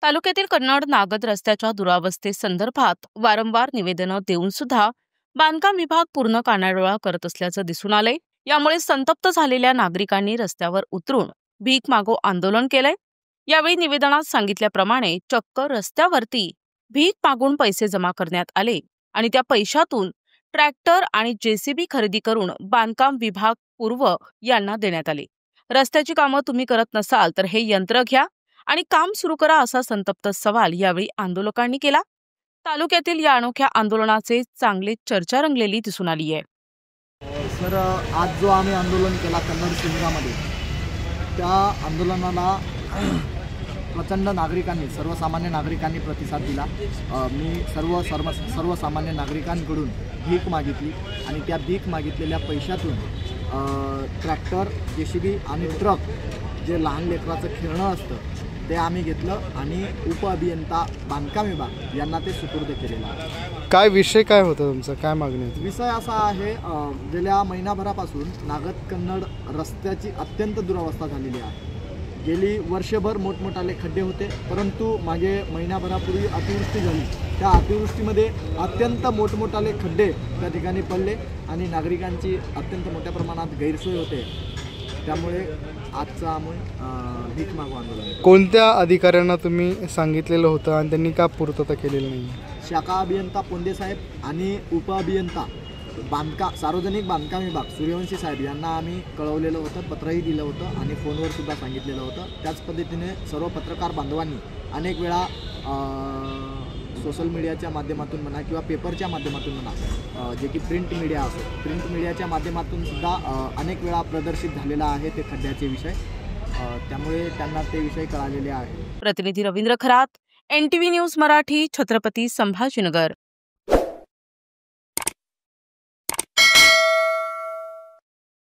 तालुक्यातील कन्नड नागद रस्त्याच्या दुरावस्थेसंदर्भात वारंवार निवेदनं देऊन सुद्धा बांधकाम विभाग पूर्ण कानाडोळा करत असल्याचं दिसून आलंय। यामुळे संतप्त झालेल्या नागरिकांनी रस्त्यावर उतरून भीक मागो आंदोलन केलंय। यावेळी निवेदनात सांगितल्याप्रमाणे चक्क रस्त्यावरती भीक मागून पैसे जमा करण्यात आले आणि त्या पैशातून ट्रॅक्टर आणि जेसीबी खरेदी करून बांधकाम विभाग पूर्व यांना देण्यात आले। रस्त्याची कामं तुम्ही करत नसाल तर हे यंत्र घ्या आणि काम सुरू करा, असा संतप्त सवाल यावेळी आंदोलकांनी केला। तालुक्यातील या अनोख्या आंदोलनाचे चांगले चर्चा रंगलेली दिसून आली आहे। सर, आज जो आम्ही आंदोलन केला कन्नड शिंगामध्ये, त्या आंदोलनाला प्रचंड नागरिकांनी, सर्वसामान्य नागरिकांनी प्रतिसाद दिला। मी सर्वसामान्य नागरिकांकडून भीक मागितली आणि त्या भीक मागितलेल्या पैशातून ट्रॅक्टर, जेसीबी आणि ट्रक, जे लहान लेकराचं खेळणं असतं ते आम्ही घेतलं आणि उपअभियंता बांधकाम विभाग यांना ते सुपूर्द केलेलं आहे। काय विषय काय होता तुमचा, काय मागणी होती? विषय असा आहे, गेल्या महिनाभरापासून नागद कन्नड रस्त्याची अत्यंत दुरावस्था झालेली आहे। गेली वर्षभर मोठमोठाले खड्डे होते, परंतु मागे महिनाभरापूर्वी अतिवृष्टी झाली। त्या अतिवृष्टीमध्ये अत्यंत मोठमोठाले खड्डे त्या ठिकाणी पडले आणि नागरिकांची अत्यंत मोठ्या प्रमाणात गैरसोय होते। त्यामुळे आजचं आम्ही भीक मागो आंदोलन। कोणत्या अधिकाऱ्यांना तुम्ही सांगितलेलं होतं आणि त्यांनी का पूर्तता केलेली नाही? शाखा अभियंता पोंदे साहेब आणि उपअभियंता सार्वजनिक बांधकाम विभाग सूर्यवंशी साहेब यांना आम्ही कळवलेलं होतं, पत्रही दिलं होतं आणि फोनवर सुद्धा सांगितलेलं होतं। त्याच पद्धतीने सर्व पत्रकार बांधवांनी अनेक वेळा सोशल मीडियाच्या माध्यमातून म्हणा किंवा पेपरच्या माध्यमातून म्हणा, जे की प्रिंट मीडिया असो, प्रिंट मीडियाच्या माध्यमातून सुद्धा अनेक वेळा प्रदर्शित झालेला आहे ते खड्ड्याचे विषय। त्यामुळे त्यांना ते विषय कळालेले आहे। प्रतिनिधी रवींद्र खरात, NTV न्यूज मराठी, छत्रपती संभाजीनगर।